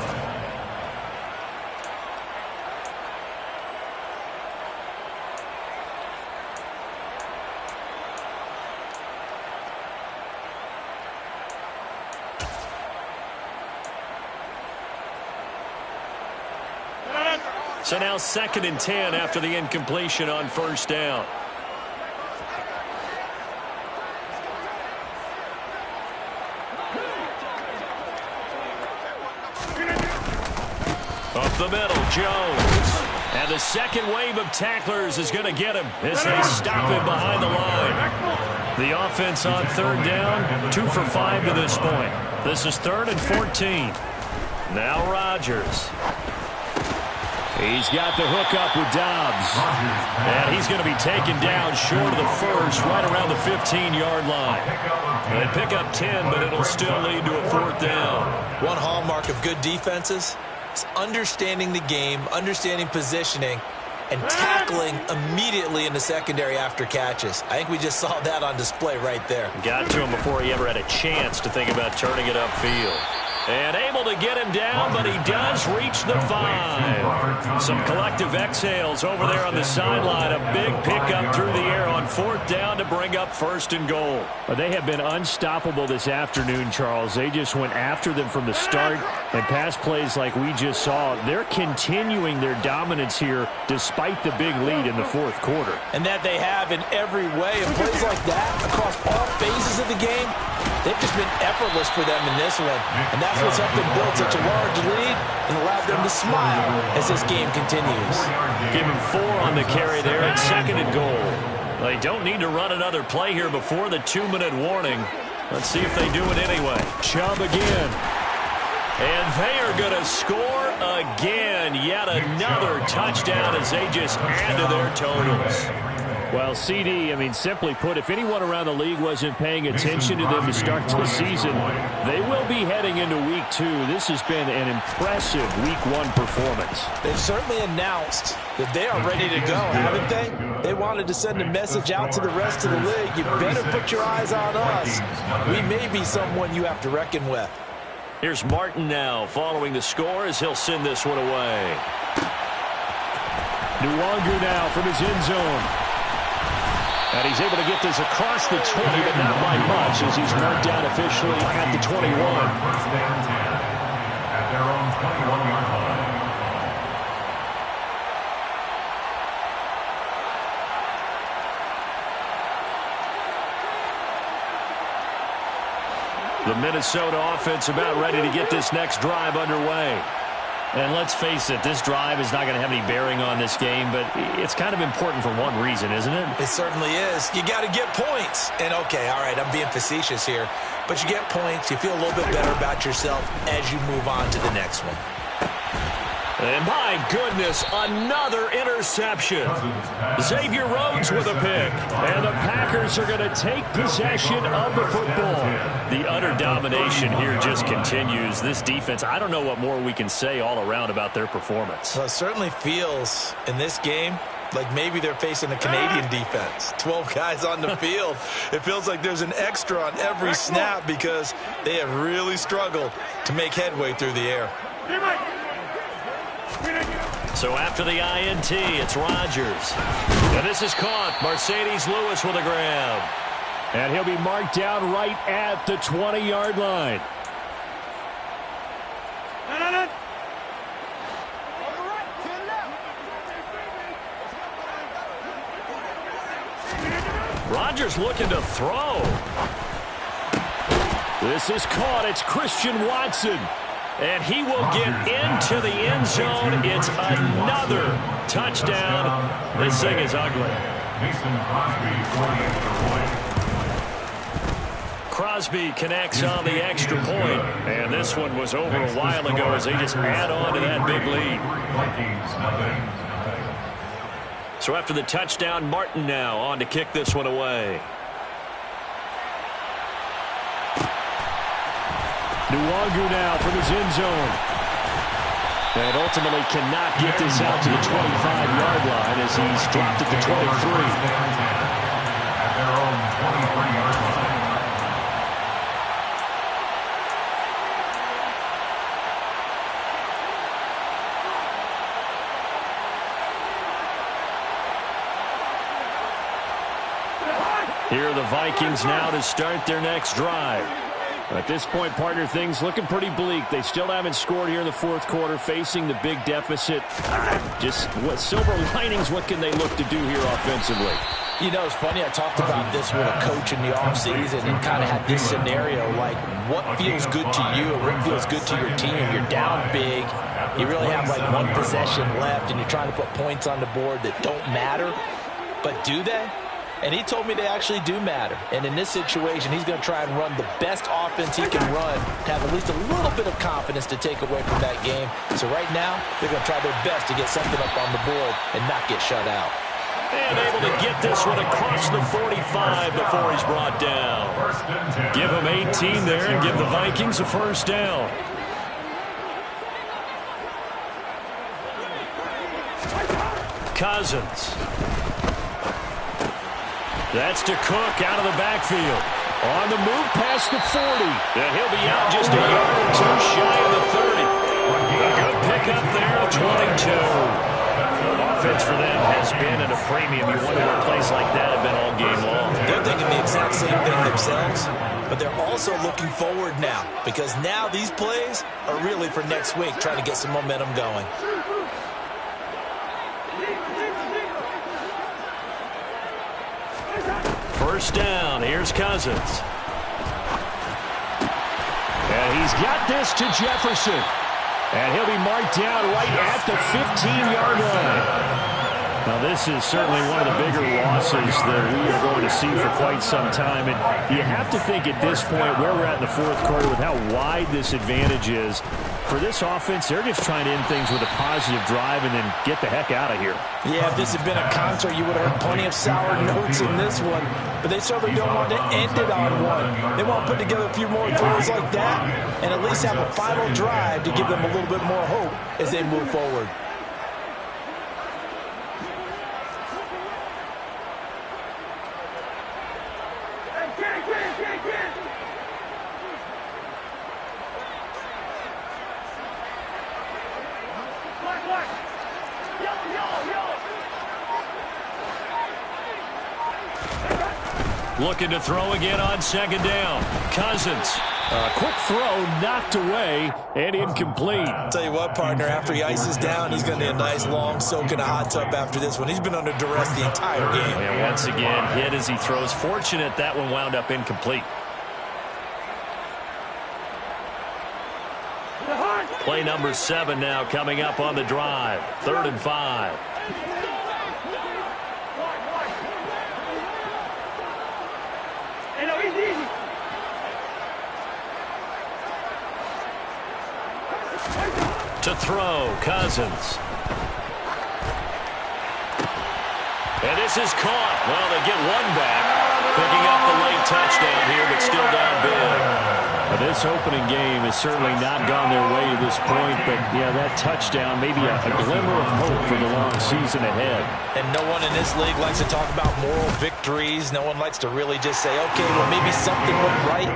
So now 2nd and 10 after the incompletion on 1st down. Up the middle, Jones. And the second wave of tacklers is going to get him as they stop him behind the line. The offense on 3rd down, 2 for 5 to this point. This is 3rd and 14. Now Rodgers. He's got the hook up with Dobbs. And he's going to be taken down short of the first, right around the 15-yard line. They pick up 10, but it'll still lead to a 4th down. One hallmark of good defenses is understanding the game, understanding positioning, and tackling immediately in the secondary after catches. I think we just saw that on display right there. Got to him before he ever had a chance to think about turning it upfield. And able to get him down, but he does reach the 5. Some collective exhales over there on the sideline. A big pickup through the air on 4th down to bring up 1st and goal. Well, they have been unstoppable this afternoon, Charles. They just went after them from the start. And pass plays like we just saw, they're continuing their dominance here despite the big lead in the 4th quarter. And that they have in every way. And plays like that across all phases of the game, they've just been effortless for them in this one. And that's what's helped them build such a large lead and allowed them to smile as this game continues. Give him 4 on the carry there at 2nd and goal. They don't need to run another play here before the 2-minute warning. Let's see if they do it anyway. Chubb again. And they are going to score again. Yet another touchdown as they just add to their totals. Well, CD, simply put, if anyone around the league wasn't paying attention to them to start the season, they will be heading into Week 2. This has been an impressive Week 1 performance. They've certainly announced that they are ready to go, haven't they? They wanted to send a message out to the rest of the league. You better put your eyes on us. We may be someone you have to reckon with. Here's Martin now following the score as he'll send this one away. Nwangu now from his end zone. And he's able to get this across the 20, but not by much as he's marked down officially at the 21. First down 10 at their own 21-yard line. The Minnesota offense about ready to get this next drive underway. And let's face it, this drive is not going to have any bearing on this game, but it's kind of important for one reason, isn't it? It certainly is. You got to get points. And, okay, all right, I'm being facetious here. But you get points, you feel a little bit better about yourself as you move on to the next one. And my goodness, another interception. Xavier Rhodes with a pick. And the Packers are going to take possession of the football. The utter domination here just continues. This defense, I don't know what more we can say all around about their performance. Well, it certainly feels in this game like maybe they're facing a Canadian defense. 12 guys on the field. It feels like there's an extra on every snap because they have really struggled to make headway through the air. So after the INT, it's Rodgers. And this is caught. Mercedes Lewis with a grab. And he'll be marked down right at the 20-yard line. Rodgers looking to throw. This is caught. It's Christian Watson. And he will get into the end zone. It's another touchdown. This thing is ugly. Mason Crosby for the extra point. Crosby connects on the extra point. And this one was over a while ago as they just add on to that big lead. So after the touchdown, Martin now on to kick this one away. Nwangu now from his end zone. And ultimately cannot get this out to the 25-yard line as he's dropped at the 23. At their own 23-yard line. Here are the Vikings now to start their next drive. At this point, partner, things looking pretty bleak. They still haven't scored here in the 4th quarter, facing the big deficit. Just what silver linings, what can they look to do here offensively? You know, it's funny, I talked about this with a coach in the offseason and kind of had this scenario, like what feels good to you and what feels good to your team. You're down big, you really have like one possession left, and you're trying to put points on the board that don't matter. But do they? And he told me they actually do matter. And in this situation, he's going to try and run the best offense he can run to have at least a little bit of confidence to take away from that game. So right now, they're going to try their best to get something up on the board and not get shut out. And able to get this one across the 45 before he's brought down. Give him 18 there and give the Vikings a first down. Cousins. That's to Cook out of the backfield. On the move past the 40. And he'll be out just a yard or two shy of the 30. A good pickup there, 22. Offense for them has been at a premium. You wonder where plays like that have been all game long. They're thinking the exact same thing themselves, but they're also looking forward now because now these plays are really for next week, trying to get some momentum going. First down, here's Cousins. And he's got this to Jefferson. And he'll be marked down right at the 15-yard line. Now, this is certainly one of the bigger losses that we are going to see for quite some time. And you have to think at this point where we're at in the fourth quarter with how wide this advantage is. For this offense, they're just trying to end things with a positive drive and then get the heck out of here. Yeah, if this had been a concert, you would have heard plenty of sour notes in this one. But they certainly don't want to end it on one. They want to put together a few more throws like that and at least have a final drive to give them a little bit more hope as they move forward. Looking to throw again on second down. Cousins. A quick throw knocked away and incomplete. Tell you what, partner, after he ices down, he's going to need a nice long soak in a hot tub after this one. He's been under duress the entire game. And once again, hit as he throws. Fortunate that one wound up incomplete. Play number 7 now coming up on the drive. 3rd and 5. To throw, Cousins. And this is caught. Well, they get one back. Picking up the late touchdown here, but still down big. Well, this opening game has certainly not gone their way to this point, but, yeah, that touchdown, maybe a glimmer of hope for the long season ahead. And no one in this league likes to talk about moral victories. No one likes to really just say, okay, well, maybe something went right.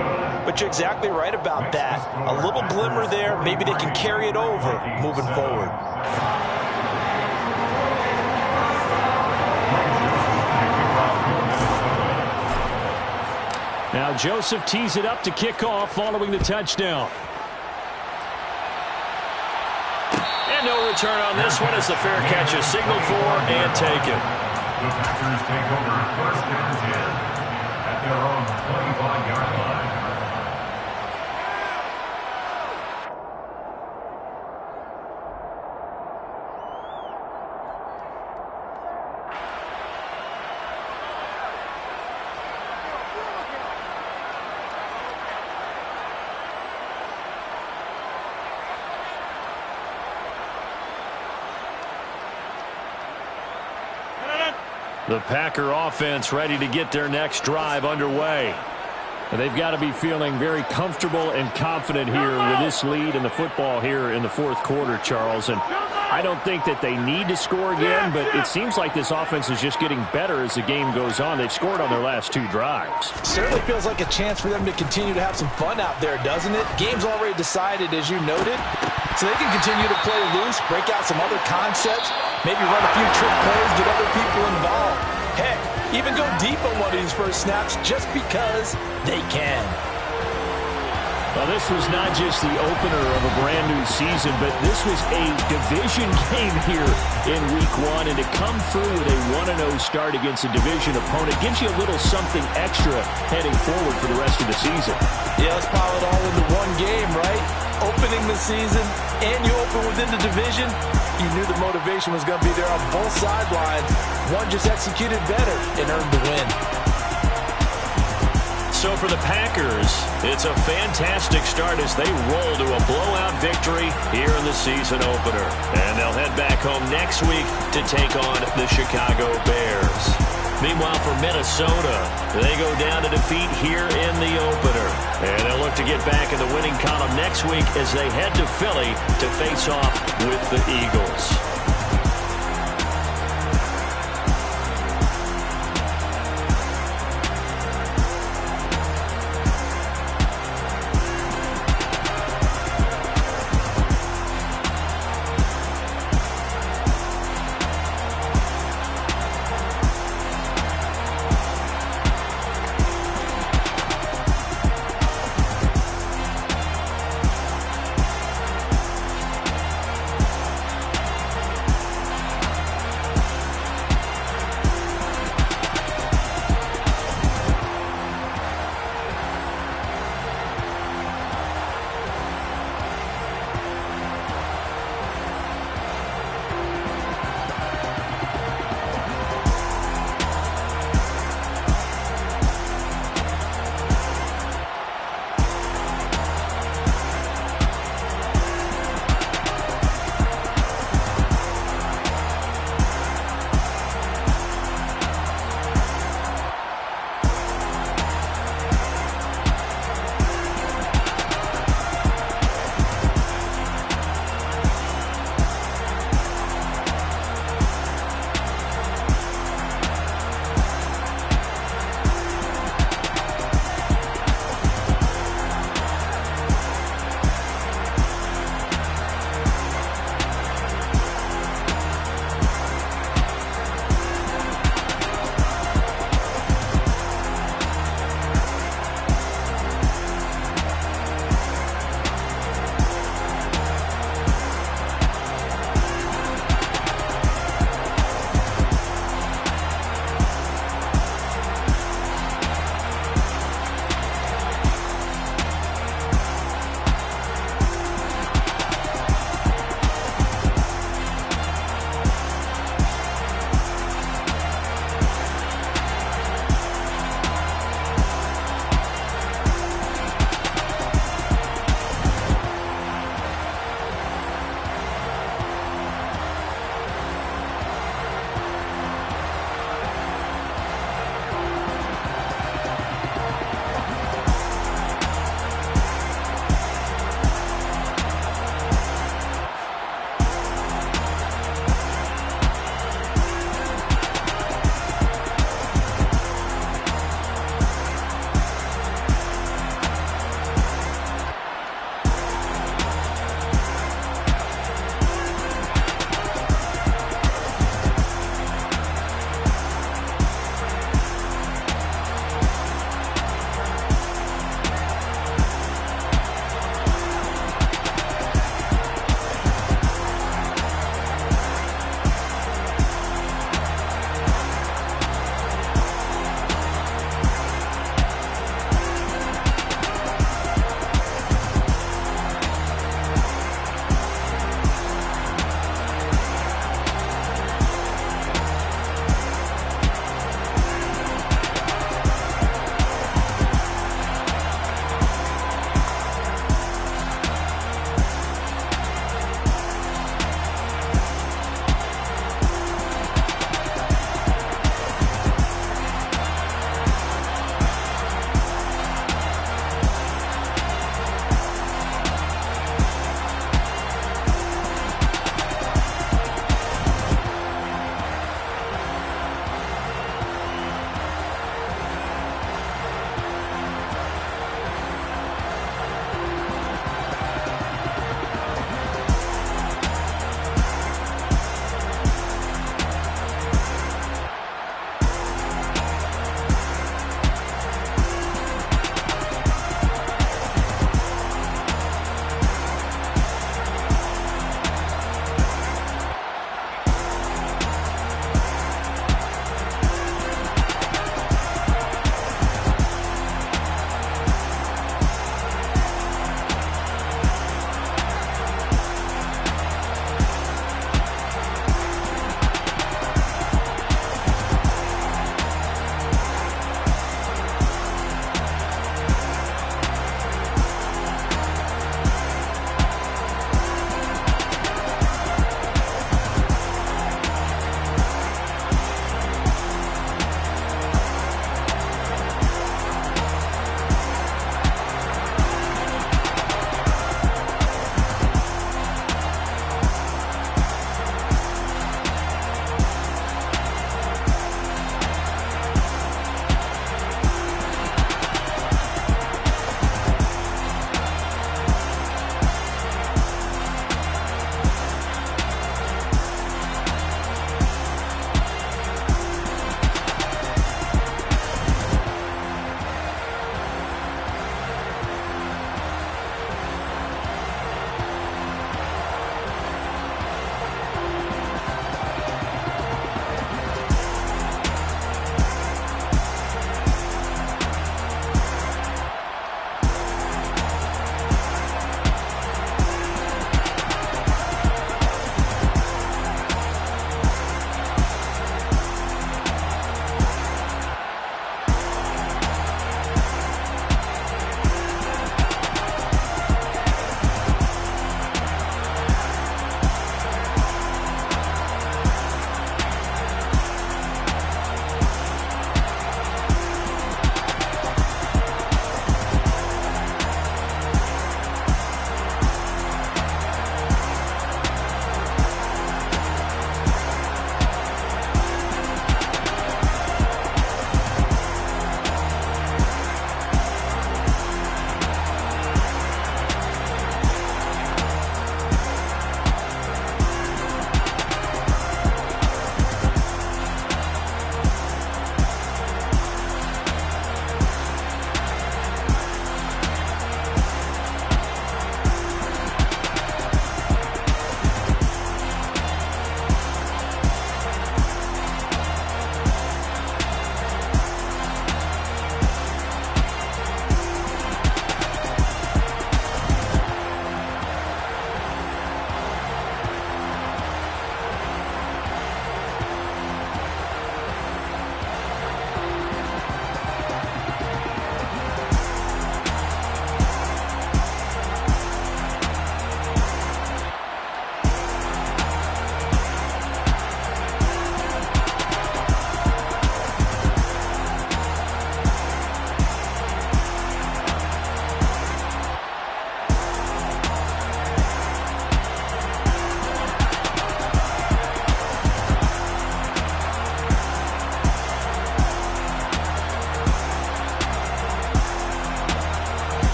But you're exactly right about that. A little glimmer there. Maybe they can carry it over moving forward. Now Joseph tees it up to kick off following the touchdown. And no return on this one as the fair catch is signaled for and taken. The Packers take over 1st and 10 at their own 25-yard line. The Packer offense ready to get their next drive underway. They've got to be feeling very comfortable and confident here with this lead in the football here in the fourth quarter, Charles. And I don't think that they need to score again, but it seems like this offense is just getting better as the game goes on. They've scored on their last 2 drives. Certainly feels like a chance for them to continue to have some fun out there, doesn't it? Game's already decided, as you noted, so they can continue to play loose, break out some other concepts, maybe run a few trick plays, get other people involved. Heck, even go deep on one of these first snaps just because they can. Well, this was not just the opener of a brand new season, but this was a division game here in week 1. And to come through with a 1-0 start against a division opponent gives you a little something extra heading forward for the rest of the season. Yeah, let's pile it all into one game, right? Opening the season, and you open within the division. You knew the motivation was going to be there on both sidelines. One just executed better and earned the win. So for the Packers, it's a fantastic start as they roll to a blowout victory here in the season opener. And they'll head back home next week to take on the Chicago Bears. Meanwhile, for Minnesota, they go down to defeat here in the opener. And they'll look to get back in the winning column next week as they head to Philly to face off with the Eagles.